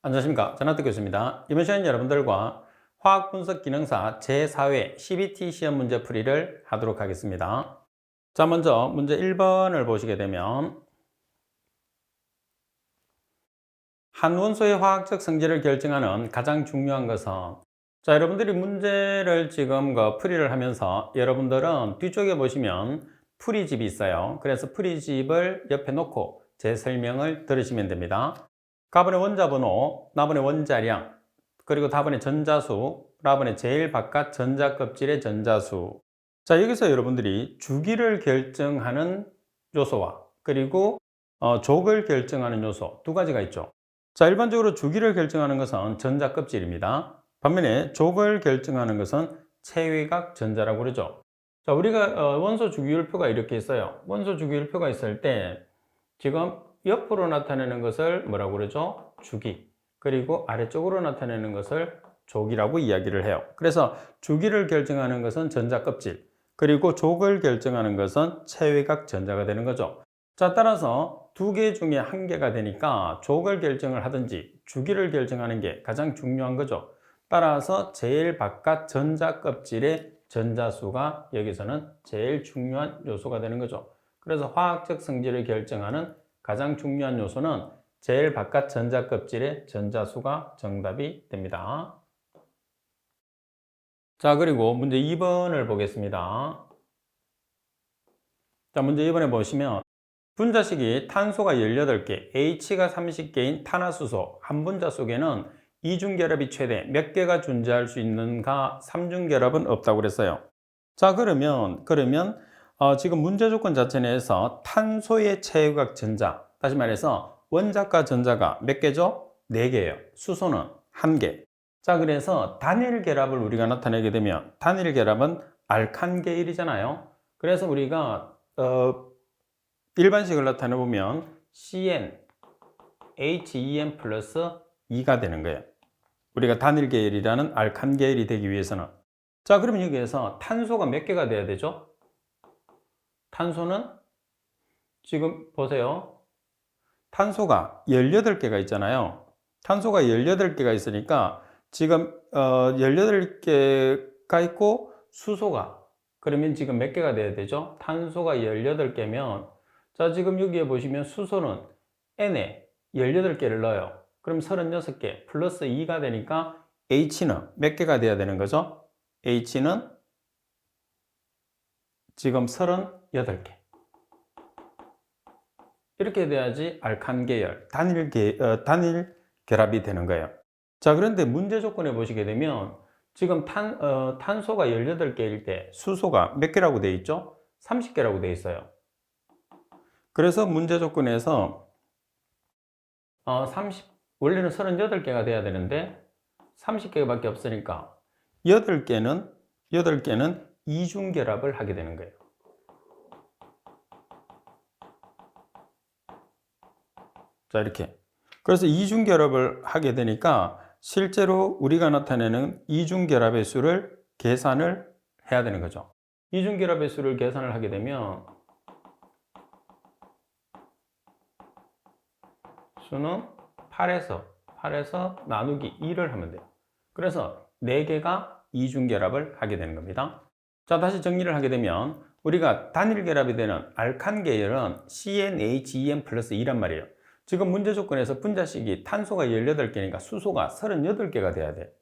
안녕하십니까. 전학도 교수입니다. 이번 시간에 여러분들과 화학분석기능사 제4회 CBT 시험 문제 풀이를 하도록 하겠습니다. 자, 먼저 문제 1번을 보시게 되면 한 원소의 화학적 성질을 결정하는 가장 중요한 것은, 자, 여러분들이 문제를 지금 풀이를 하면서 여러분들은 뒤쪽에 보시면 풀이집이 있어요. 그래서 풀이집을 옆에 놓고 제 설명을 들으시면 됩니다. 가번의 원자번호, 나번의 원자량, 그리고 다번의 전자수, 라번의 제일 바깥 전자껍질의 전자수. 자, 여기서 여러분들이 주기를 결정하는 요소와 그리고 족을 결정하는 요소 두 가지가 있죠. 자, 일반적으로 주기를 결정하는 것은 전자껍질입니다. 반면에 족을 결정하는 것은 체외각 전자라고 그러죠. 자, 우리가 원소 주기율표가 이렇게 있어요. 원소 주기율표가 있을 때 지금 옆으로 나타내는 것을 뭐라고 그러죠? 주기. 그리고 아래쪽으로 나타내는 것을 족이라고 이야기를 해요. 그래서 주기를 결정하는 것은 전자껍질, 그리고 족을 결정하는 것은 체외각 전자가 되는 거죠. 자, 따라서 두 개 중에 한 개가 되니까 족을 결정을 하든지 주기를 결정하는 게 가장 중요한 거죠. 따라서 제일 바깥 전자껍질의 전자수가 여기서는 제일 중요한 요소가 되는 거죠. 그래서 화학적 성질을 결정하는 가장 중요한 요소는 제일 바깥 전자껍질의 전자수가 정답이 됩니다. 자, 그리고 문제 2번을 보겠습니다. 자, 문제 2번에 보시면 분자식이 탄소가 18개, H가 30개인 탄화수소 한 분자 속에는 이중결합이 최대 몇 개가 존재할 수 있는가? 3중결합은 없다고 그랬어요. 자, 그러면 지금 문제 조건 자체 내에서 탄소의 체외각 전자, 다시 말해서 원자과 전자가 몇 개죠? 4개예요. 수소는 1개. 자, 그래서 단일 결합을 우리가 나타내게 되면 단일 결합은 알칸계일이잖아요. 그래서 우리가 일반식을 나타내 보면 CN, HEN 플러스 2가 되는 거예요. 우리가 단일 계열이라는 알칸 계열이 되기 위해서는. 자, 그러면 여기에서 탄소가 몇 개가 돼야 되죠? 탄소는 지금 보세요. 탄소가 18개가 있잖아요. 탄소가 18개가 있으니까 지금 18개가 있고 수소가 그러면 지금 몇 개가 돼야 되죠? 탄소가 18개면 자, 지금 여기에 보시면 수소는 N에 18개를 넣어요. 그럼 36개 플러스 2가 되니까 H는 몇 개가 돼야 되는 거죠? H는 지금 38개. 이렇게 돼야지 알칸 계열, 단일 결합이 되는 거예요. 자, 그런데 문제 조건에 보시게 되면 지금 탄소가 18개일 때 수소가 몇 개라고 되어 있죠? 30개라고 되어 있어요. 그래서 문제 조건에서 원래는 38개가 돼야 되는데 30개밖에 없으니까 8개는 이중결합을 하게 되는 거예요. 자, 이렇게. 그래서 이중결합을 하게 되니까 실제로 우리가 나타내는 이중결합의 수를 계산을 해야 되는 거죠. 이중결합의 수를 계산을 하게 되면 수는 8에서 나누기 2를 하면 돼요. 그래서 4개가 이중결합을 하게 되는 겁니다. 자, 다시 정리를 하게 되면 우리가 단일 결합이 되는 알칸 계열은 CnHen 플러스 2란 말이에요. 지금 문제 조건에서 분자식이 탄소가 18개니까 수소가 38개가 돼야 돼.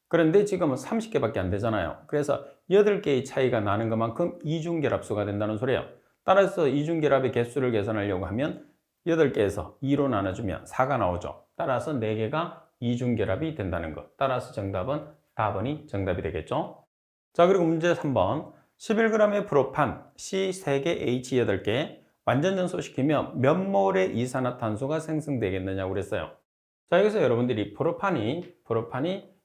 그런데 지금은 30개밖에 안 되잖아요. 그래서 8개의 차이가 나는 것만큼 이중결합수가 된다는 소리예요. 따라서 이중결합의 개수를 계산하려고 하면 8개에서 2로 나눠주면 4가 나오죠. 따라서 4개가 이중결합이 된다는 것. 따라서 정답은 4번이 정답이 되겠죠. 자, 그리고 문제 3번. 11g의 프로판 C 3개 H 8개 완전 연소시키면 몇 몰의 이산화탄소가 생성되겠느냐고 그랬어요. 자, 여기서 여러분들이 프로판이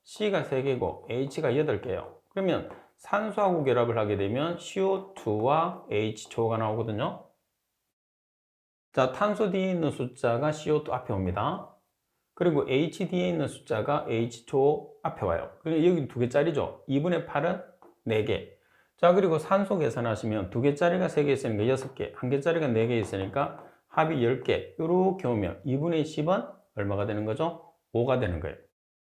C가 3개고 H가 8개예요. 그러면 산소하고 결합을 하게 되면 CO2와 H2O가 나오거든요. 자, 탄소 뒤에 있는 숫자가 CO2 앞에 옵니다. 그리고 H 뒤에 있는 숫자가 H2O 앞에 와요. 그리고 여기 2개짜리죠. 2분의 8은 4개. 자, 그리고 산소 계산하시면 2개짜리가 3개 있으니까 6개, 1개짜리가 4개 있으니까 합이 10개. 이렇게 오면 2분의 10은 얼마가 되는 거죠? 5가 되는 거예요.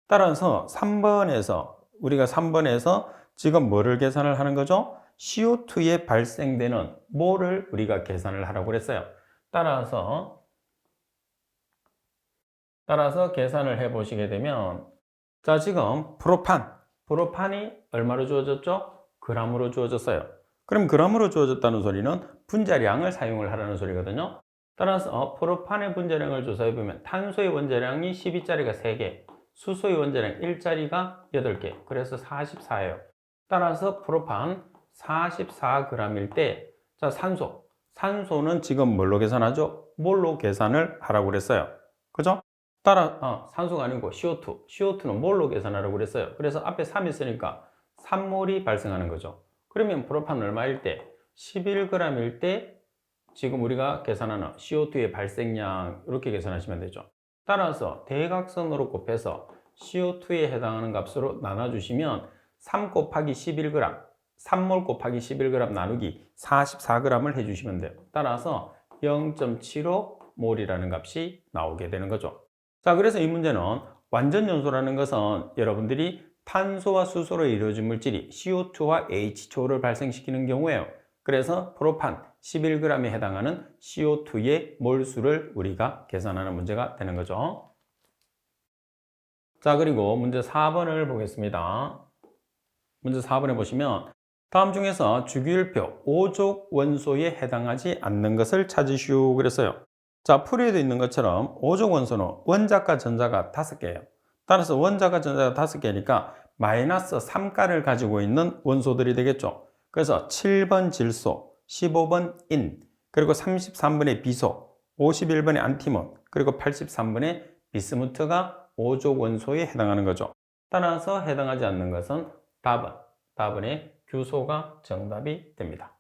따라서 3번에서 우리가 3번에서 지금 뭐를 계산을 하는 거죠? CO2에 발생되는 몰을 우리가 계산을 하라고 그랬어요. 따라서 계산을 해 보시게 되면 자, 지금 프로판이 얼마로 주어졌죠? g으로 주어졌어요. 그럼 g으로 주어졌다는 소리는 분자량을 사용을 하라는 소리거든요. 따라서 프로판의 분자량을 조사해 보면 탄소의 원자량이 12짜리가 3개, 수소의 원자량 1짜리가 8개, 그래서 44예요. 따라서 프로판 44g일 때, 자, 산소는 지금 뭘로 계산하죠? 몰로 계산을 하라고 그랬어요. 그죠? 산소가 아니고 CO2는 몰로 계산하라고 그랬어요. 그래서 앞에 3이 있으니까 3몰이 발생하는 거죠. 그러면 프로판 얼마일 때? 11g일 때 지금 우리가 계산하는 CO2의 발생량 이렇게 계산하시면 되죠. 따라서 대각선으로 곱해서 CO2에 해당하는 값으로 나눠주시면 3 곱하기 11g, 3몰 곱하기 11g 나누기 44g을 해주시면 돼요. 따라서 0.75몰이라는 값이 나오게 되는 거죠. 자, 그래서 이 문제는 완전 연소라는 것은 여러분들이 탄소와 수소로 이루어진 물질이 CO2와 H2O를 발생시키는 경우에요. 그래서 프로판 11g에 해당하는 CO2의 몰수를 우리가 계산하는 문제가 되는 거죠. 자, 그리고 문제 4번을 보겠습니다. 문제 4번에 보시면 다음 중에서 주기율표 5족 원소에 해당하지 않는 것을 찾으시오 그랬어요. 자, 풀이에도 있는 것처럼 5족 원소는 원자과 전자가 5개예요. 따라서 원자과 전자가 5개니까 마이너스 3가를 가지고 있는 원소들이 되겠죠. 그래서 7번 질소, 15번 인, 그리고 33번의 비소, 51번의 안티몬, 그리고 83번의 비스무트가 5족 원소에 해당하는 거죠. 따라서 해당하지 않는 것은 답은의 규소가 정답이 됩니다.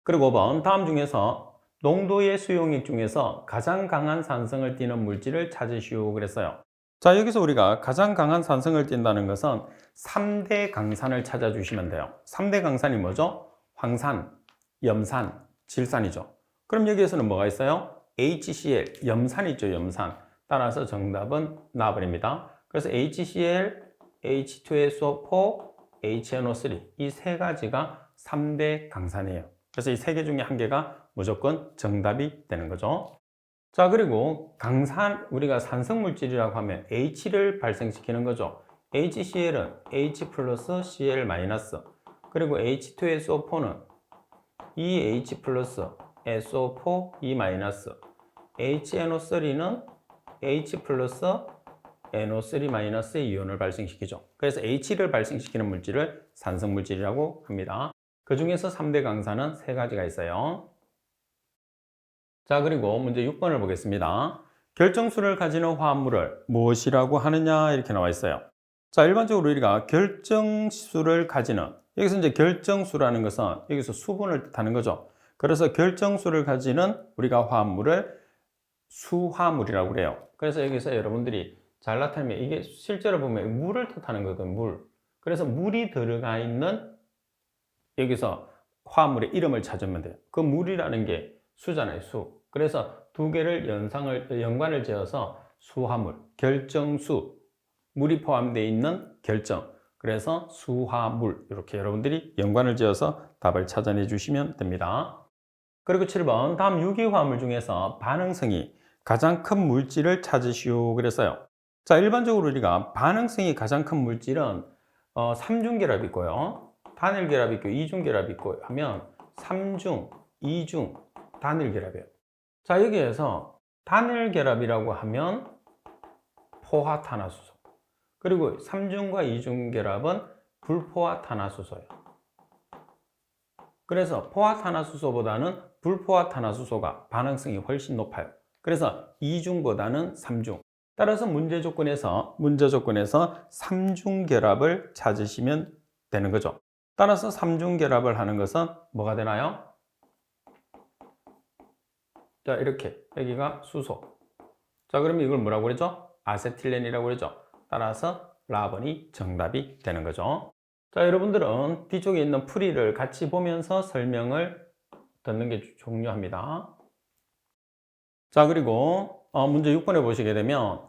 그리고 5번 다음 중에서 농도의 수용액 중에서 가장 강한 산성을 띠는 물질을 찾으시오 그랬어요. 자, 여기서 우리가 가장 강한 산성을 띈다는 것은 3대 강산을 찾아주시면 돼요. 3대 강산이 뭐죠? 황산, 염산, 질산이죠. 그럼 여기에서는 뭐가 있어요? HCl, 염산 있죠, 염산. 따라서 정답은 나버립니다. 그래서 HCl, H2SO4, HNO3 이 세 가지가 3대 강산이에요. 그래서 이 세 개 중에 한 개가 무조건 정답이 되는 거죠. 자, 그리고 우리가 산성물질이라고 하면 H를 발생시키는 거죠. HCl은 H 플러스 Cl 마이너스, 그리고 H2SO4는 EH 플러스 SO4 E 마이너스, HNO3는 H 플러스 NO3 마이너스의 이온을 발생시키죠. 그래서 H를 발생시키는 물질을 산성물질이라고 합니다. 그 중에서 3대 강산은 3가지가 있어요. 자, 그리고 문제 6번을 보겠습니다. 결정수를 가지는 화합물을 무엇이라고 하느냐 이렇게 나와 있어요. 자, 일반적으로 우리가 결정수를 가지는, 여기서 이제 결정수라는 것은 여기서 수분을 뜻하는 거죠. 그래서 결정수를 가지는 우리가 화합물을 수화물이라고 그래요. 그래서 여기서 여러분들이 잘 나타내면 이게 실제로 보면 물을 뜻하는 거거든요. 물. 그래서 물이 들어가 있는 여기서 화합물의 이름을 찾으면 돼요. 그 물이라는 게 수잖아요, 수. 그래서 두 개를 연관을 지어서 수화물, 결정수, 물이 포함되어 있는 결정. 그래서 수화물, 이렇게 여러분들이 연관을 지어서 답을 찾아내 주시면 됩니다. 그리고 7번, 다음 유기화합물 중에서 반응성이 가장 큰 물질을 찾으시오 그랬어요. 자, 일반적으로 우리가 반응성이 가장 큰 물질은 3중결합이 있고요, 단일결합이 있고 2중결합이 있고 하면 3중, 2중, 단일결합이에요. 자, 여기에서 단일결합이라고 하면 포화탄화수소, 그리고 3중과 2중결합은 불포화탄화수소예요. 그래서 포화탄화수소보다는 불포화탄화수소가 반응성이 훨씬 높아요. 그래서 2중보다는 3중. 따라서 문제 조건에서 3중 결합을 찾으시면 되는 거죠. 따라서 3중 결합을 하는 것은 뭐가 되나요? 자, 이렇게 여기가 수소. 자, 그러면 이걸 뭐라고 그러죠? 아세틸렌이라고 그러죠. 따라서 라번이 정답이 되는 거죠. 자, 여러분들은 뒤쪽에 있는 풀이를 같이 보면서 설명을 듣는 게 중요합니다. 자, 그리고 문제 6번에 보시게 되면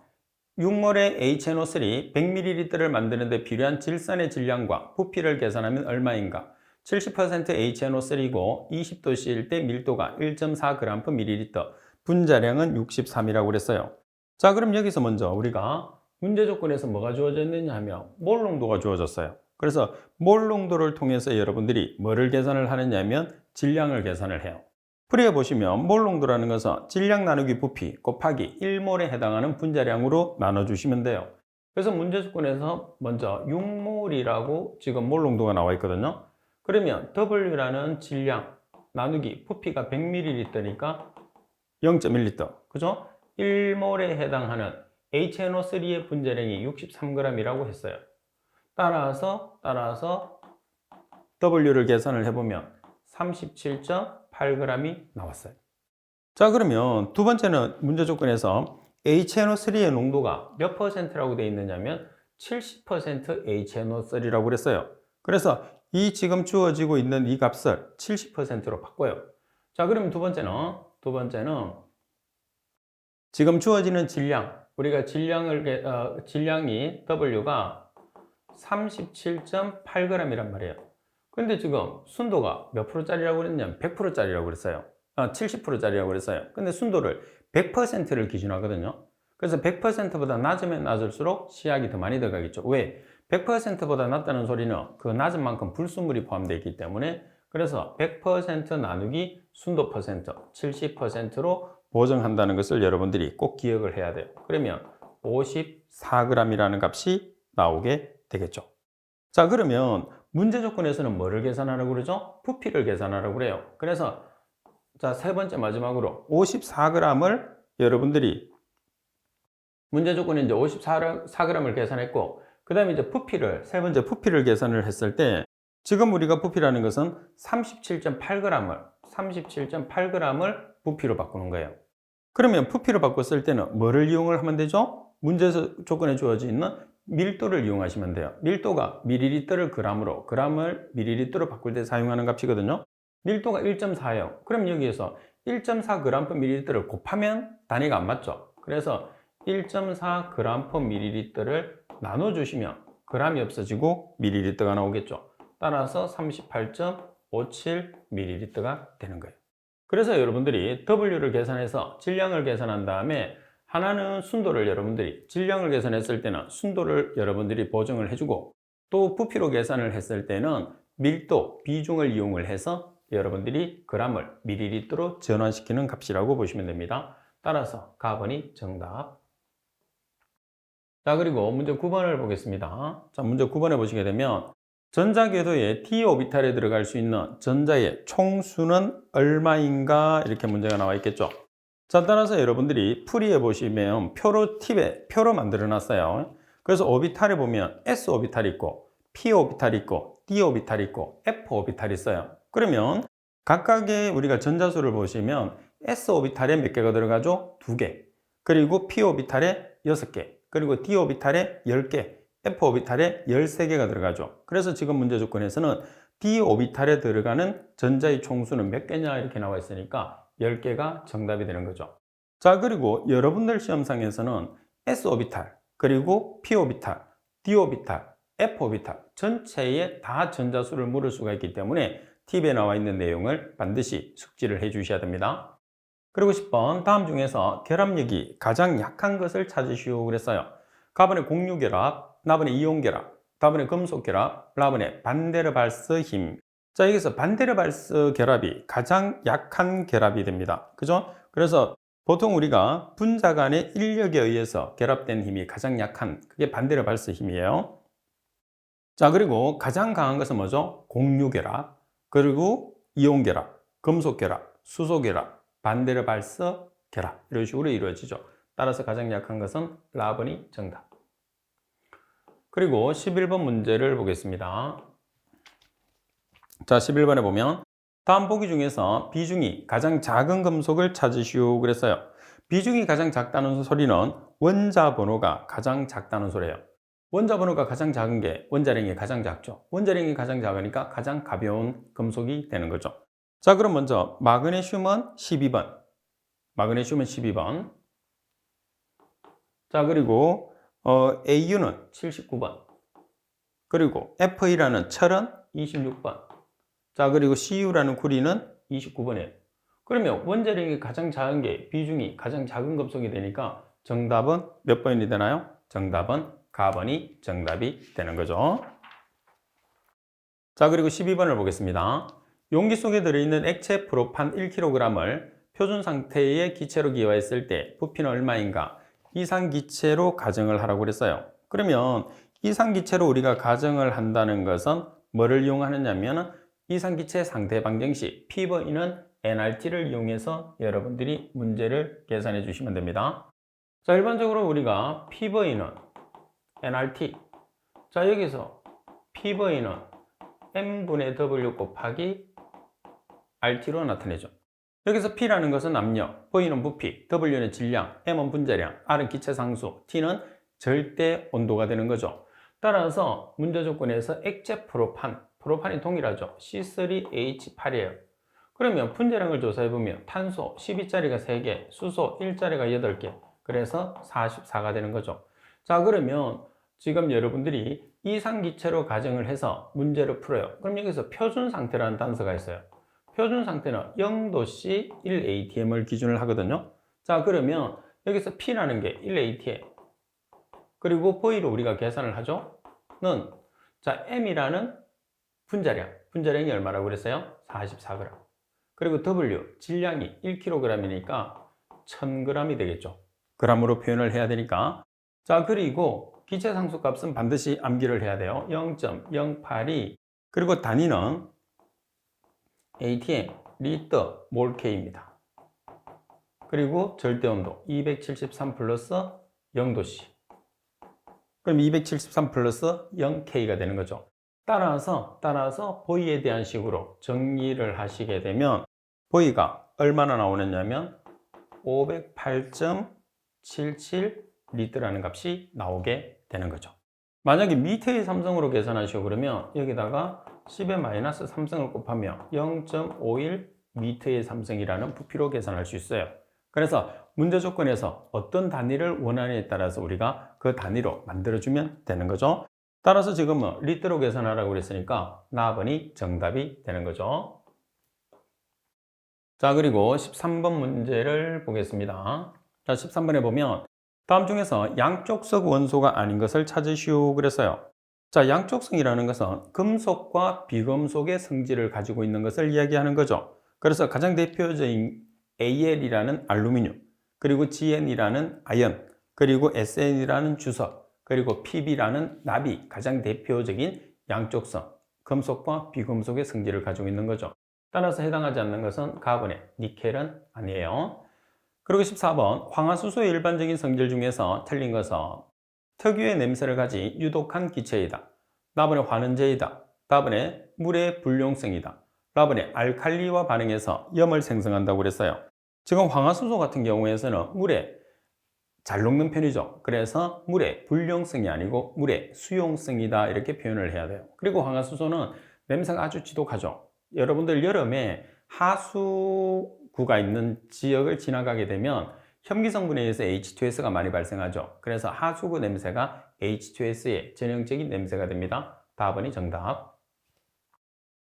육몰의 HNO3 100ml를 만드는 데 필요한 질산의 질량과 부피를 계산하면 얼마인가? 70% HNO3고 20도씨일 때 밀도가 1.4g/ml, 분자량은 63이라고 그랬어요. 자, 그럼 여기서 먼저 우리가 문제 조건에서 뭐가 주어져 있느냐 하면 몰 농도가 주어졌어요. 그래서 몰 농도를 통해서 여러분들이 뭐를 계산을 하느냐 하면 질량을 계산을 해요. 풀이해 보시면 몰 농도라는 것은 질량 나누기 부피 곱하기 1몰에 해당하는 분자량으로 나눠주시면 돼요. 그래서 문제 조건에서 먼저 6몰이라고 지금 몰 농도가 나와 있거든요. 그러면 W라는 질량 나누기 부피가 100ml니까 0.1L, 그죠? 1몰에 해당하는 HNO3의 분자량이 63g이라고 했어요. 따라서 W를 계산을 해보면 37.8g이 나왔어요. 자, 그러면 두 번째는 문제 조건에서 HNO3의 농도가 몇 %라고 되어 있느냐면 70% HNO3라고 그랬어요. 그래서 이 지금 주어지고 있는 이 값을 70%로 바꿔요. 자, 그러면 두 번째는 지금 주어지는 질량, 우리가 질량이 W가 37.8g이란 말이에요. 근데 지금 순도가 몇 프로짜리라고 그랬냐면 100%짜리라고 그랬어요. 70%짜리라고 그랬어요. 근데 순도를 100%를 기준하거든요. 그래서 100%보다 낮으면 낮을수록 시약이 더 많이 들어가겠죠. 왜? 100%보다 낮다는 소리는 그 낮은 만큼 불순물이 포함되어 있기 때문에, 그래서 100% 나누기 순도 퍼센트 70%로 보정한다는 것을 여러분들이 꼭 기억을 해야 돼요. 그러면 54g이라는 값이 나오게 되겠죠. 자, 그러면 문제 조건에서는 뭐를 계산하라고 그러죠? 부피를 계산하라고 그래요. 그래서 자, 세 번째 마지막으로 54g을 여러분들이 문제 조건에 이제 54g을 계산했고, 그 다음에 이제 세 번째 부피를 계산을 했을 때, 지금 우리가 부피라는 것은 37.8g을 부피로 바꾸는 거예요. 그러면 부피로 바꿨을 때는 뭐를 이용을 하면 되죠? 문제 조건에 주어져 있는 밀도를 이용하시면 돼요. 밀도가 ml를 g으로, g을 ml로 바꿀 때 사용하는 값이거든요. 밀도가 1.4예요. 그럼 여기에서 1.4g/ml를 곱하면 단위가 안 맞죠. 그래서 1.4g/ml를 나눠주시면 g이 없어지고 ml가 나오겠죠. 따라서 38.57ml가 되는 거예요. 그래서 여러분들이 W를 계산해서 질량을 계산한 다음에, 하나는 순도를 여러분들이 질량을 계산했을 때는 순도를 여러분들이 보정을 해주고, 또 부피로 계산을 했을 때는 밀도, 비중을 이용을 해서 여러분들이 g을 ml로 전환시키는 값이라고 보시면 됩니다. 따라서 가번이 정답. 자, 그리고 문제 9번을 보겠습니다. 자, 문제 9번에 보시게 되면 전자궤도에 d 오비탈에 들어갈 수 있는 전자의 총수는 얼마인가, 이렇게 문제가 나와 있겠죠. 자, 따라서 여러분들이 풀이해 보시면 팁에 표로 만들어 놨어요. 그래서 오비탈에 보면 s 오비탈이 있고 p 오비탈이 있고 d 오비탈이 있고 f 오비탈이 있어요. 그러면 각각의 우리가 전자수를 보시면 s 오비탈에 몇 개가 들어가죠? 2개. 그리고 p 오비탈에 6개. 그리고 d 오비탈에 10개. f 오비탈에 13개가 들어가죠. 그래서 지금 문제 조건에서는 d 오비탈에 들어가는 전자의 총수는 몇 개냐 이렇게 나와 있으니까 10개가 정답이 되는 거죠. 자, 그리고 여러분들 시험상에서는 s 오비탈, 그리고 p 오비탈, d 오비탈, f 오비탈 전체에 다 전자수를 물을 수가 있기 때문에 팁에 나와 있는 내용을 반드시 숙지를 해 주셔야 됩니다. 그리고 10번 다음 중에서 결합력이 가장 약한 것을 찾으시오 그랬어요. 가번의 공유결합, 나번의 이온결합, 다번의 금속결합, 라번의 반데르발스 힘. 자, 여기서 반데르발스 결합이 가장 약한 결합이 됩니다. 그죠? 그래서 보통 우리가 분자 간의 인력에 의해서 결합된 힘이 가장 약한, 그게 반데르발스 힘이에요. 자, 그리고 가장 강한 것은 뭐죠? 공유결합, 그리고 이온결합, 금속결합, 수소결합, 반데르발스 결합, 이런 식으로 이루어지죠. 따라서 가장 약한 것은 라번이 정답. 그리고 11번 문제를 보겠습니다. 자, 11번에 보면 다음 보기 중에서 비중이 가장 작은 금속을 찾으시오 그랬어요. 비중이 가장 작다는 소리는 원자 번호가 가장 작다는 소리예요. 원자 번호가 가장 작은 게 원자량이 가장 작죠. 원자량이 가장 작으니까 가장 가벼운 금속이 되는 거죠. 자, 그럼 먼저 마그네슘은 12번. 마그네슘은 12번. 자, 그리고 AU는 79번. 그리고 FE라는 철은 26번. 자, 그리고 CU라는 구리는 29번이에요. 그러면 원자력이 가장 작은 게 비중이 가장 작은 금속이 되니까 정답은 몇 번이 되나요? 정답은 가번이 정답이 되는 거죠. 자, 그리고 12번을 보겠습니다. 용기 속에 들어있는 액체 프로판 1kg을 표준 상태의 기체로 기화했을 때 부피는 얼마인가? 이상기체로 가정을 하라고 그랬어요. 그러면 이상기체로 우리가 가정을 한다는 것은 뭐를 이용하느냐면 이상기체 상태 방정식 P번이는 nRT를 이용해서 여러분들이 문제를 계산해 주시면 됩니다. 자, 일반적으로 우리가 P번이는 nRT, 자, 여기서 P번이는 m분의 W 곱하기 RT로 나타내죠. 여기서 P라는 것은 압력, V는 부피, W는 질량, M은 분자량, R은 기체 상수, T는 절대 온도가 되는 거죠. 따라서 문제 조건에서 액체 프로판이 동일하죠. C3H8이에요. 그러면 분자량을 조사해보면 탄소 12짜리가 3개, 수소 1짜리가 8개, 그래서 44가 되는 거죠. 자, 그러면 지금 여러분들이 이상기체로 가정을 해서 문제를 풀어요. 그럼 여기서 표준 상태라는 단서가 있어요. 표준 상태는 0도씨 1atm을 기준을 하거든요. 자, 그러면 여기서 P라는 게 1atm, 그리고 V로 우리가 계산을 하죠. 자, M이라는 분자량이 얼마라고 그랬어요? 44g. 그리고 W, 질량이 1kg이니까 1000g이 되겠죠. g으로 표현을 해야 되니까. 자, 그리고 기체 상수 값은 반드시 암기를 해야 돼요. 0.082. 그리고 단위는 atm, 리터, 몰 K입니다. 그리고 절대 온도 273 플러스 0도씨. 그럼 273 플러스 0K가 되는 거죠. 따라서 보이에 대한 식으로 정리를 하시게 되면 보이가 얼마나 나오느냐면 508.77 리터라는 값이 나오게 되는 거죠. 만약에 미터의 삼성으로 계산하시고 그러면 여기다가 10의 마이너스 3승을 곱하면 0.51 미터의 삼성이라는 부피로 계산할 수 있어요. 그래서 문제 조건에서 어떤 단위를 원하느냐에 따라서 우리가 그 단위로 만들어주면 되는 거죠. 따라서 지금은 리터로 계산하라고 그랬으니까 나번이 정답이 되는 거죠. 자, 그리고 13번 문제를 보겠습니다. 자, 13번에 보면 다음 중에서 양쪽성 원소가 아닌 것을 찾으시오 그랬어요. 자, 양쪽성이라는 것은 금속과 비금속의 성질을 가지고 있는 것을 이야기하는 거죠. 그래서 가장 대표적인 AL이라는 알루미늄, 그리고 GN이라는 아연, 그리고 SN이라는 주석, 그리고 PB라는 납이 가장 대표적인 양쪽성, 금속과 비금속의 성질을 가지고 있는 거죠. 따라서 해당하지 않는 것은 가번에 니켈은 아니에요. 그리고 14번 황화수소의 일반적인 성질 중에서 틀린 것은 특유의 냄새를 가진 유독한 기체이다. 나번에 환원제이다. 다번에 물의 불용성이다. 나번에 알칼리와 반응해서 염을 생성한다고 그랬어요. 지금 황화수소 같은 경우에서는 물에 잘 녹는 편이죠. 그래서 물의 불용성이 아니고 물의 수용성이다 이렇게 표현을 해야 돼요. 그리고 황화수소는 냄새가 아주 지독하죠. 여러분들 여름에 하수구가 있는 지역을 지나가게 되면 혐기 성분에 의해서 H2S가 많이 발생하죠. 그래서 하수구 냄새가 H2S의 전형적인 냄새가 됩니다. 다번이 정답.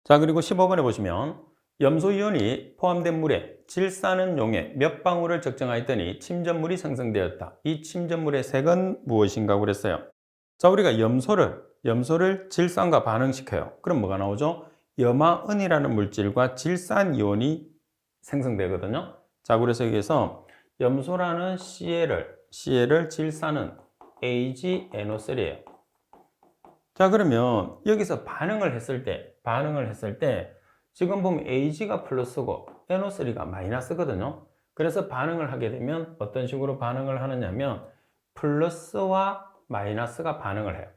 자, 그리고 15번에 보시면 염소이온이 포함된 물에 질사는 용액 몇 방울을 적정하였더니 침전물이 생성되었다. 이 침전물의 색은 무엇인가 그랬어요. 자, 우리가 염소를 질산과 반응시켜요. 그럼 뭐가 나오죠? 염화은이라는 물질과 질산이온이 생성되거든요. 자, 그래서 여기서 염소라는 CL을 질산은 AgNO3예요. 자, 그러면 여기서 반응을 했을 때 지금 보면 Ag가 플러스고 NO3가 마이너스거든요. 그래서 반응을 하게 되면 어떤 식으로 반응을 하느냐면 플러스와 마이너스가 반응을 해요.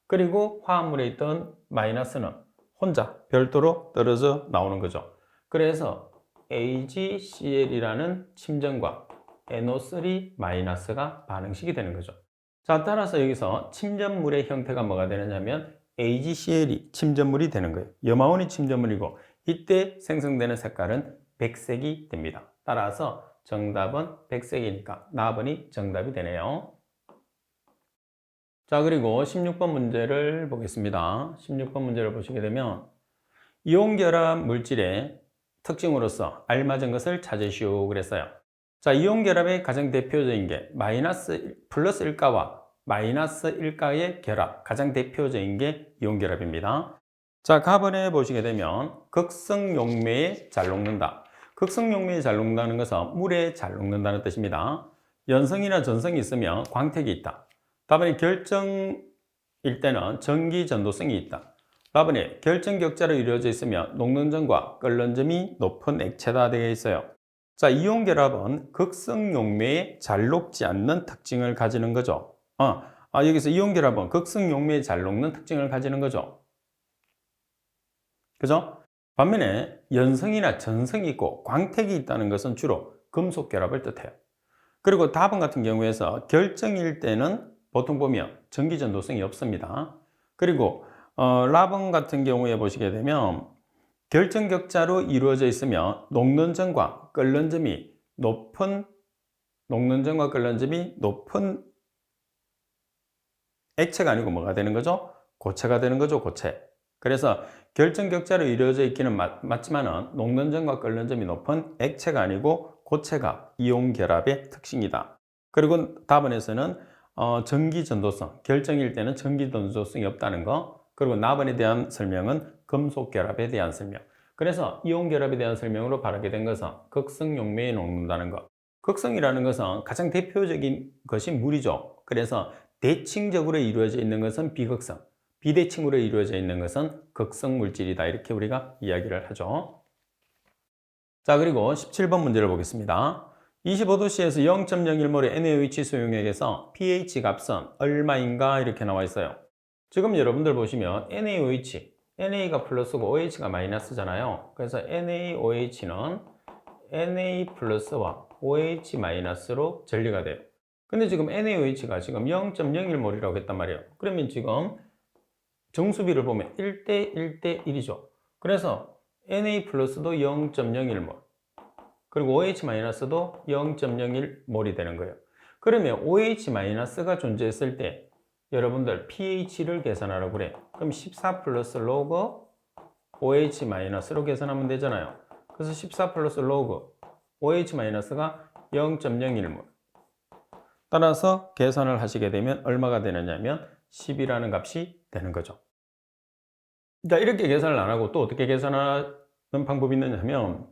그리고 화합물에 있던 마이너스는 혼자 별도로 떨어져 나오는 거죠. 그래서 AgCl이라는 침전과 NO3- 반응식이 되는 거죠. 자, 따라서 여기서 침전물의 형태가 뭐가 되느냐면 AgCl이 침전물이 되는 거예요. 염화원이 침전물이고 이때 생성되는 색깔은 백색이 됩니다. 따라서 정답은 백색이니까 나번이 정답이 되네요. 자, 그리고 16번 문제를 보겠습니다. 16번 문제를 보시게 되면 이온결합 물질의 특징으로서 알맞은 것을 찾으시오 그랬어요. 자, 이온결합의 가장 대표적인 게 플러스 1가와 마이너스 1가의 결합, 가장 대표적인 게 이온결합입니다. 자, 가번에 보시게 되면 극성용매에 잘 녹는다. 극성용매에 잘 녹는다는 것은 물에 잘 녹는다는 뜻입니다. 연성이나 전성이 있으면 광택이 있다. 답안이 결정일 때는 전기 전도성이 있다. 답안이 결정격자로 이루어져 있으면 녹는 점과 끓는 점이 높은 액체다 되어 있어요. 자, 이온결합은 극성용매에 잘 녹지 않는 특징을 가지는 거죠. 여기서 이온결합은 극성용매에 잘 녹는 특징을 가지는 거죠. 그죠? 반면에 연성이나 전성이 있고 광택이 있다는 것은 주로 금속결합을 뜻해요. 그리고 답은 같은 경우에서 결정일 때는 보통 보면 전기전도성이 없습니다. 그리고 라번 같은 경우에 보시게 되면 결정격자로 이루어져 있으면 녹는 점과 끓는 점이 높은 액체가 아니고 뭐가 되는 거죠? 고체가 되는 거죠, 고체. 그래서 결정격자로 이루어져 있기는 맞지만은 녹는 점과 끓는 점이 높은 액체가 아니고 고체가 이온결합의 특징이다. 그리고 답안에서는 전기전도성, 결정일 때는 전기전도성이 없다는 거, 그리고 나번에 대한 설명은 금속결합에 대한 설명. 그래서 이온결합에 대한 설명으로 바르게 된 것은 극성용매에 녹는다는 것. 극성이라는 것은 가장 대표적인 것이 물이죠. 그래서 대칭적으로 이루어져 있는 것은 비극성, 비대칭으로 이루어져 있는 것은 극성 물질이다. 이렇게 우리가 이야기를 하죠. 자, 그리고 17번 문제를 보겠습니다. 25도씨에서 0.01몰의 NaOH 소용액에서 pH 값은 얼마인가 이렇게 나와 있어요. 지금 여러분들 보시면 NaOH, NA가 플러스고 OH가 마이너스잖아요. 그래서 NaOH는 Na 플러스와 OH 마이너스로 전리가 돼요. 근데 지금 NaOH가 지금 0.01몰이라고 했단 말이에요. 그러면 지금 정수비를 보면 1대 1대 1이죠. 그래서 Na 플러스도 0.01몰, 그리고 OH 마이너스도 0.01몰이 되는 거예요. 그러면 OH 마이너스가 존재했을 때 여러분들 pH를 계산하라고 그래. 그럼 14 플러스 로그 OH 마이너스로 계산하면 되잖아요. 그래서 14 플러스 로그 OH 마이너스가 0.01몰. 따라서 계산을 하시게 되면 얼마가 되느냐면 10이라는 값이 되는 거죠. 자, 이렇게 계산을 안 하고 또 어떻게 계산하는 방법이 있느냐 하면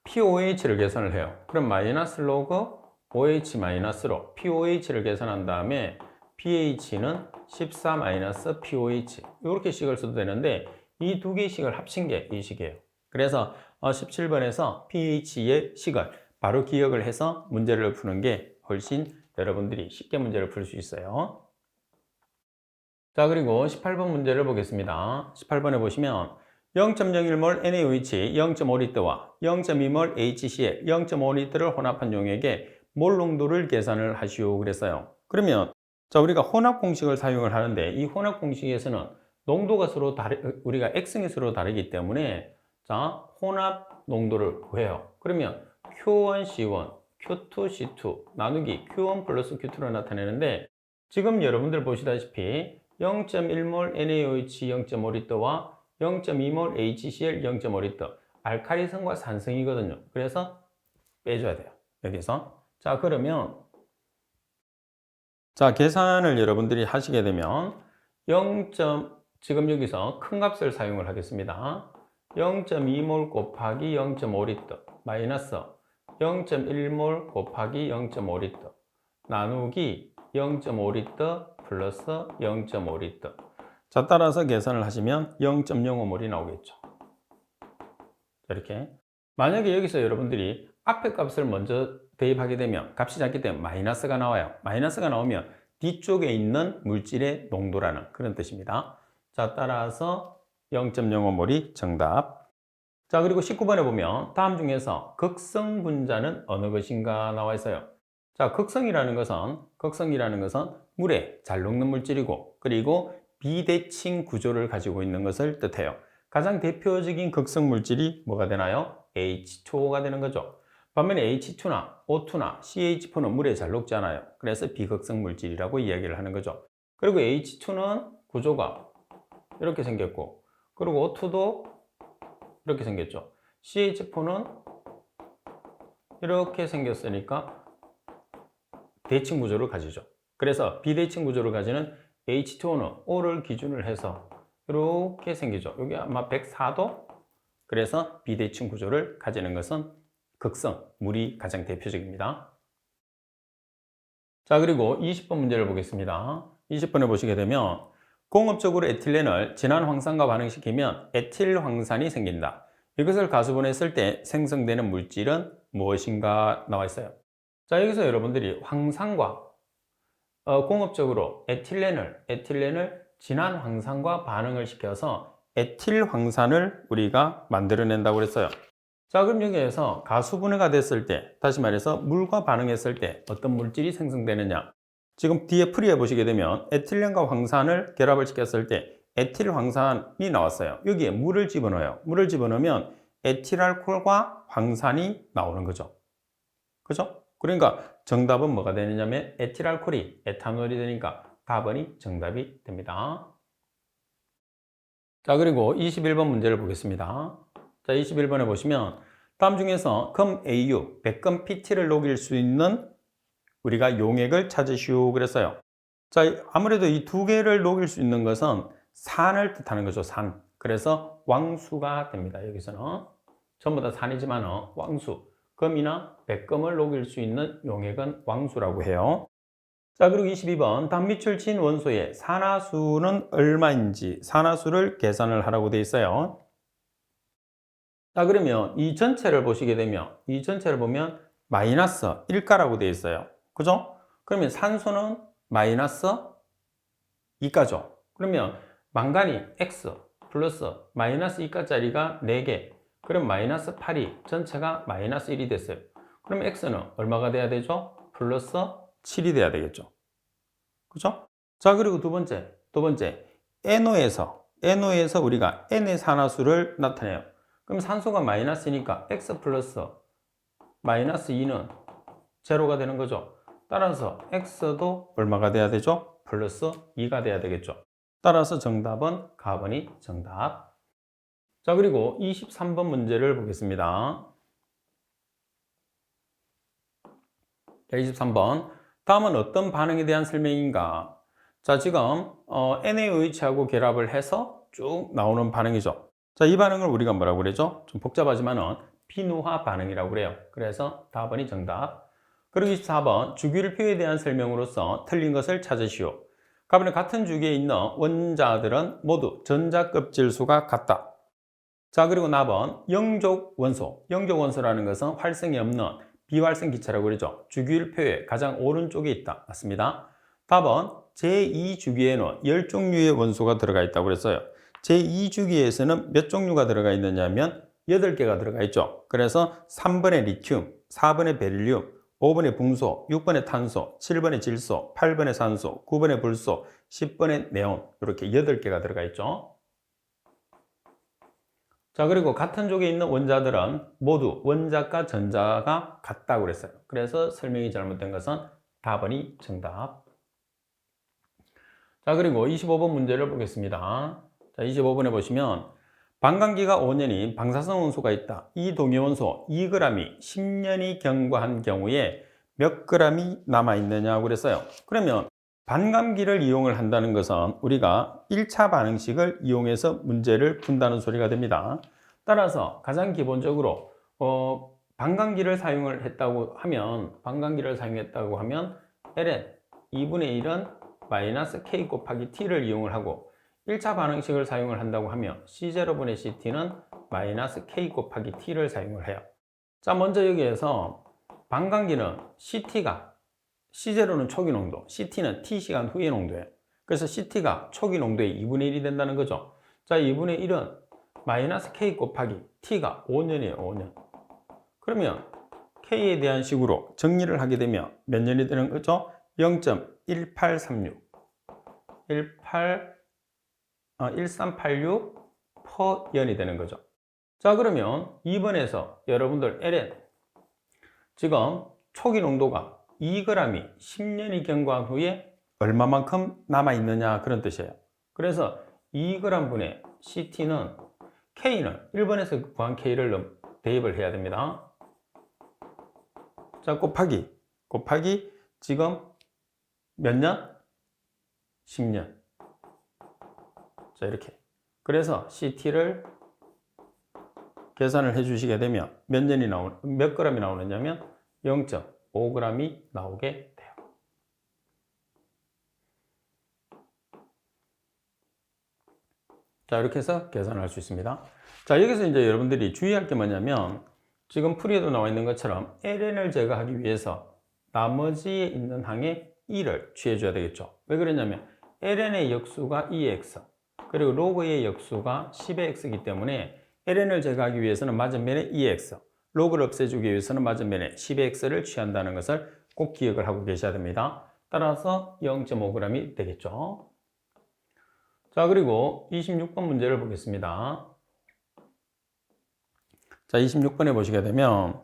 POH를 계산을 해요. 그럼 마이너스 로그 OH 마이너스로 POH를 계산한 다음에 pH는 14 마이너스 POH 이렇게 식을 써도 되는데 이 두 개의 식을 합친 게 이 식이에요. 그래서 17번에서 pH의 식을 바로 기억을 해서 문제를 푸는 게 훨씬 여러분들이 쉽게 문제를 풀 수 있어요. 자, 그리고 18번 문제를 보겠습니다. 18번에 보시면 0.01몰 NaOH 0.5리터와 0.2몰 HCl 0.5리터를 혼합한 용액의 몰 농도를 계산을 하시오 그랬어요. 그러면 자, 우리가 혼합 공식을 사용을 하는데 이 혼합 공식에서는 농도가 서로 우리가 X승이 서로 다르기 때문에 자, 혼합 농도를 구해요. 그러면 Q1C1, Q2C2 나누기 Q1 플러스 Q2로 나타내는데 지금 여러분들 보시다시피 0.1몰 NaOH 0.5리터와 0.2몰 HCl 0.5리터 알칼리성과 산성이거든요. 그래서 빼줘야 돼요. 여기서. 자, 그러면 자, 계산을 여러분들이 하시게 되면 지금 여기서 큰 값을 사용을 하겠습니다. 0.2몰 곱하기 0.5리터 마이너스 0.1몰 곱하기 0.5리터 나누기 0.5리터 플러스 0.5리터. 자, 따라서 계산을 하시면 0.05몰이 나오겠죠. 이렇게. 만약에 여기서 여러분들이 앞에 값을 먼저 대입하게 되면 값이 작기 때문에 마이너스가 나와요. 마이너스가 나오면 뒤쪽에 있는 물질의 농도라는 그런 뜻입니다. 자, 따라서 0.05몰이 정답. 자, 그리고 19번에 보면 다음 중에서 극성 분자는 어느 것인가 나와 있어요. 자, 극성이라는 것은 물에 잘 녹는 물질이고 그리고 비대칭 구조를 가지고 있는 것을 뜻해요. 가장 대표적인 극성 물질이 뭐가 되나요? H2O가 되는 거죠. 반면에 H2나 O2나 CH4는 물에 잘 녹지 않아요. 그래서 비극성 물질이라고 이야기를 하는 거죠. 그리고 H2는 구조가 이렇게 생겼고, 그리고 O2도 이렇게 생겼죠. CH4는 이렇게 생겼으니까 대칭 구조를 가지죠. 그래서 비대칭 구조를 가지는 H2O는 O를 기준으로 해서 이렇게 생기죠. 여기 아마 104도. 그래서 비대칭 구조를 가지는 것은 극성, 물이 가장 대표적입니다. 자, 그리고 20번 문제를 보겠습니다. 20번에 보시게 되면 공업적으로 에틸렌을 진한 황산과 반응시키면 에틸 황산이 생긴다. 이것을 가수분해했을 때 생성되는 물질은 무엇인가 나와 있어요. 자, 여기서 여러분들이 황산과 공업적으로 에틸렌을 진한 황산과 반응을 시켜서 에틸 황산을 우리가 만들어낸다고 그랬어요. 자, 그럼 여기에서 가수분해가 됐을 때, 다시 말해서 물과 반응했을 때 어떤 물질이 생성되느냐. 지금 뒤에 풀이해 보시게 되면 에틸렌과 황산을 결합을 시켰을 때 에틸 황산이 나왔어요. 여기에 물을 집어넣어요. 물을 집어넣으면 에틸알코올과 황산이 나오는 거죠. 그죠? 그러니까 정답은 뭐가 되느냐면 에틸알코올이 에탄올이 되니까 답번이 정답이 됩니다. 자, 그리고 21번 문제를 보겠습니다. 자, 21번에 보시면 다음 중에서 금 AU, 백금 PT를 녹일 수 있는 우리가 용액을 찾으시오 그랬어요. 자, 아무래도 이 두 개를 녹일 수 있는 것은 산을 뜻하는 거죠. 산. 그래서 왕수가 됩니다. 여기서는 전부 다 산이지만 왕수, 금이나 백금을 녹일 수 있는 용액은 왕수라고 해요. 자, 그리고 22번 단미출 진 원소의 산화수는 얼마인지 산화수를 계산을 하라고 되어 있어요. 자, 그러면 이 전체를 보시게 되면 이 전체를 보면 마이너스 1가라고 되어 있어요. 그죠? 그러면 산소는 마이너스 2가죠. 그러면 망간이 X 플러스 마이너스 2가짜리가 4개. 그럼 마이너스 8이 전체가 마이너스 1이 됐어요. 그럼 X는 얼마가 돼야 되죠? 플러스 7이 돼야 되겠죠. 그죠? 자, 그리고 두 번째 NO에서 우리가 N의 산화수를 나타내요. 그럼 산소가 마이너스니까 X 플러스 마이너스 2는 제로가 되는 거죠. 따라서 X도 얼마가 돼야 되죠? 플러스 2가 돼야 되겠죠. 따라서 정답은 가번이 정답. 자, 그리고 23번 문제를 보겠습니다. 자, 23번. 다음은 어떤 반응에 대한 설명인가? 자, 지금 NaOH하고 결합을 해서 쭉 나오는 반응이죠. 자, 이 반응을 우리가 뭐라고 그러죠? 좀 복잡하지만은 비누화 반응이라고 그래요. 그래서 답번이 정답. 그리고 24번. 주기율표에 대한 설명으로서 틀린 것을 찾으시오. 가번에 같은 주기에 있는 원자들은 모두 전자껍질수가 같다. 자, 그리고 나번 영족원소. 영족원소라는 것은 활성이 없는 비활성 기체라고 그러죠. 주기율표의 가장 오른쪽에 있다. 맞습니다. 답은 제2주기에는 10종류의 원소가 들어가 있다고 그랬어요. 제2주기에서는 몇 종류가 들어가 있느냐면 8개가 들어가 있죠. 그래서 3번의 리튬, 4번의 베릴륨, 5번의 붕소, 6번의 탄소, 7번의 질소, 8번의 산소, 9번의 불소, 10번의 네온 이렇게 8개가 들어가 있죠. 자, 그리고 같은 쪽에 있는 원자들은 모두 원자과 전자가 같다고 그랬어요. 그래서 설명이 잘못된 것은 답번이 정답. 자, 그리고 25번 문제를 보겠습니다. 자, 25번에 보시면 반감기가 5년인 방사성 원소가 있다. 이 동위원소 2g이 10년이 경과한 경우에 몇 g이 남아있느냐고 그랬어요. 그러면 반감기를 이용을 한다는 것은 우리가 1차 반응식을 이용해서 문제를 푼다는 소리가 됩니다. 따라서 가장 기본적으로 반감기를 사용했다고 하면 ln 2분의 1은 마이너스 k 곱하기 t를 이용을 하고 1차 반응식을 사용을 한다고 하면 C0분의 CT는 마이너스 k 곱하기 t를 사용을 해요. 자, 먼저 여기에서 반감기는 CT가 C0는 초기 농도, CT는 T시간 후의 농도예요. 그래서 CT가 초기 농도의 2분의 1이 된다는 거죠. 자, 2분의 1은 마이너스 K 곱하기 T가 5년이에요, 5년. 그러면 K에 대한 식으로 정리를 하게 되면 몇 년이 되는 거죠? 0.1836 1386 per 년이 되는 거죠. 자, 그러면 2번에서 여러분들 ln 지금 초기 농도가 2g이 10년이 경과한 후에 얼마만큼 남아있느냐 그런 뜻이에요. 그래서 2g 분의 CT는 K는 1번에서 구한 K를 대입을 해야 됩니다. 자, 곱하기 지금 몇 년? 10년. 자, 이렇게. 그래서 CT를 계산을 해 주시게 되면 몇 g이 나오느냐면 0.5g이 나오게 돼요. 자, 이렇게 해서 계산할 수 있습니다. 자, 여기서 이제 여러분들이 주의할 게 뭐냐면 지금 풀이에도 나와 있는 것처럼 ln을 제거하기 위해서 나머지에 있는 항에 2를 취해 줘야 되겠죠. 왜 그러냐면 ln의 역수가 2의 x 그리고 로그의 역수가 10의 x이기 때문에 ln을 제거하기 위해서는 맞은면에 2의 x, 로그를 없애주기 위해서는 맞은면에 10의 x를 취한다는 것을 꼭 기억을 하고 계셔야 됩니다. 따라서 0.5g이 되겠죠. 자, 그리고 26번 문제를 보겠습니다. 자, 26번에 보시게 되면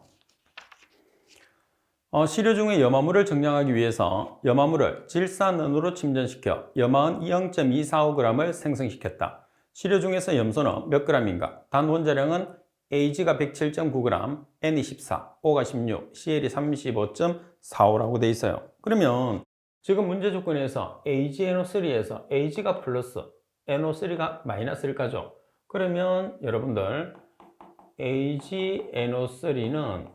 시료 중의 염화물을 정량하기 위해서 염화물을 질산은으로 침전시켜 염화은 0.245g을 생성시켰다. 시료 중에서 염소는 몇 g인가? 단 원자량은 AG가 107.9g, N이 14, O가 16, CL이 35.45라고 돼 있어요. 그러면 지금 문제 조건에서 AgNO3에서 AG가 플러스, NO3가 마이너스일까죠? 그러면 여러분들 AgNO3는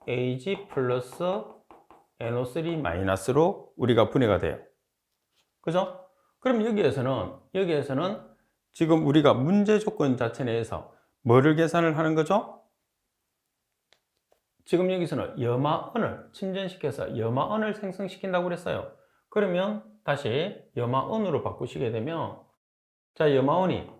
AG 플러스 NO3 마이너스로 우리가 분해가 돼요. 그죠? 그럼 여기에서는 지금 우리가 문제 조건 자체 내에서 뭐를 계산을 하는 거죠? 지금 여기서는 염화은을 침전시켜서 염화은을 생성시킨다고 그랬어요. 그러면 다시 염화은으로 바꾸시게 되면 자, 염화은이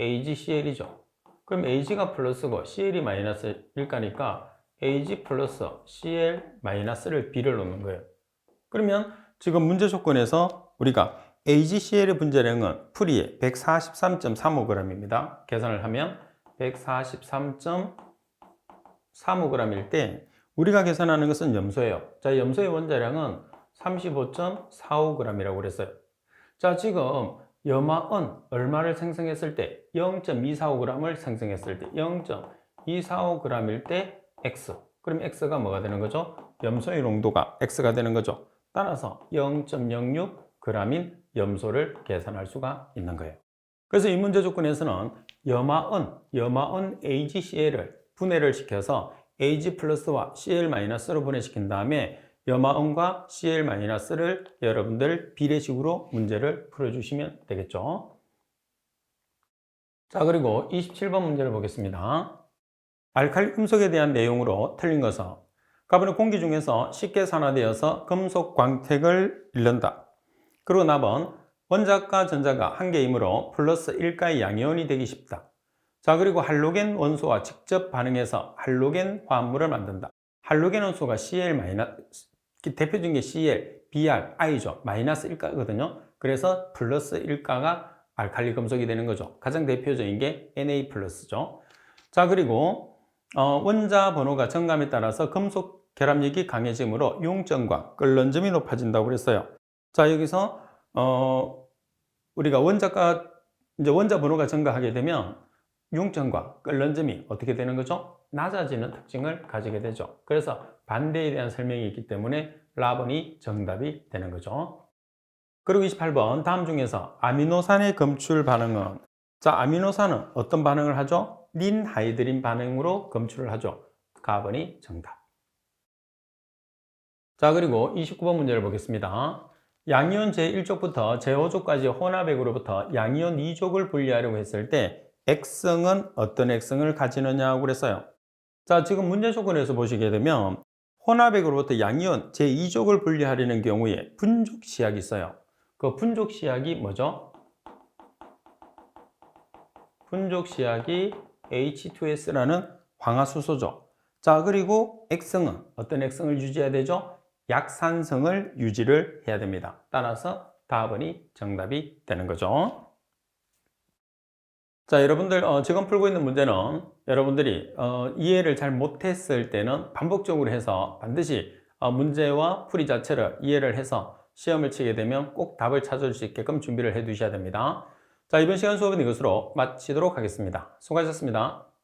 AgCl이죠. 그럼 AG가 플러스고 CL이 마이너스일 거니까 AG 플러스 CL 마이너스를 B를 놓는 거예요. 그러면 지금 문제 조건에서 우리가 AgCl의 분자량은 풀이에 143.35g입니다. 계산을 하면 143.35g일 때 우리가 계산하는 것은 염소예요. 자, 염소의 원자량은 35.45g이라고 그랬어요. 자, 지금 염화은 얼마를 생성했을 때 0.245g을 생성했을 때 0.245g일 때 X. 그럼 X가 뭐가 되는 거죠? 염소의 농도가 X가 되는 거죠. 따라서 0.06g인 염소를 계산할 수가 있는 거예요. 그래서 이 문제 조건에서는 염화은 AgCl을 분해를 시켜서 Ag 플러스와 Cl 마이너스로 분해시킨 다음에 염화은과 Cl 마이너스를 여러분들 비례식으로 문제를 풀어주시면 되겠죠. 자, 그리고 27번 문제를 보겠습니다. 알칼리 금속에 대한 내용으로 틀린 것은 가번은 공기 중에서 쉽게 산화되어서 금속 광택을 잃는다. 그리고 나번 원자과 전자가 한 개이므로 플러스 1가의 양이온이 되기 쉽다. 자, 그리고 할로겐 원소와 직접 반응해서 할로겐 화합물을 만든다. 할로겐 원소가 Cl 대표적인 게 Cl, Br, I죠. 마이너스 1가거든요. 그래서 플러스 1가가 알칼리 금속이 되는 거죠. 가장 대표적인 게 Na 플러스죠. 자, 그리고 원자 번호가 정감에 따라서 금속 결합력이 강해지므로 융점과 끓는 점이 높아진다고 그랬어요. 자, 여기서 우리가 원자 번호가 증가하게 되면 융점과 끓는 점이 어떻게 되는 거죠? 낮아지는 특징을 가지게 되죠. 그래서 반대에 대한 설명이 있기 때문에 라번이 정답이 되는 거죠. 그리고 28번 다음 중에서 아미노산의 검출 반응은 자, 아미노산은 어떤 반응을 하죠? 린하이드린 반응으로 검출을 하죠. 가번이 정답. 자, 그리고 29번 문제를 보겠습니다. 양이온 제1족부터 제5족까지 혼합액으로부터 양이온 2족을 분리하려고 했을 때 액성은 어떤 액성을 가지느냐고 그랬어요. 자, 지금 문제 조건에서 보시게 되면 혼합액으로부터 양이온 제2족을 분리하려는 경우에 분족시약이 있어요. 그 분족시약이 뭐죠? 분족시약이 H2S라는 황화수소죠. 자, 그리고 액성은 어떤 액성을 유지해야 되죠? 약산성을 유지를 해야 됩니다. 따라서 답은이 정답이 되는 거죠. 자, 여러분들 지금 풀고 있는 문제는 여러분들이 이해를 잘 못했을 때는 반복적으로 해서 반드시 문제와 풀이 자체를 이해를 해서 시험을 치게 되면 꼭 답을 찾을 수 있게끔 준비를 해 두셔야 됩니다. 자, 이번 시간 수업은 이것으로 마치도록 하겠습니다. 수고하셨습니다.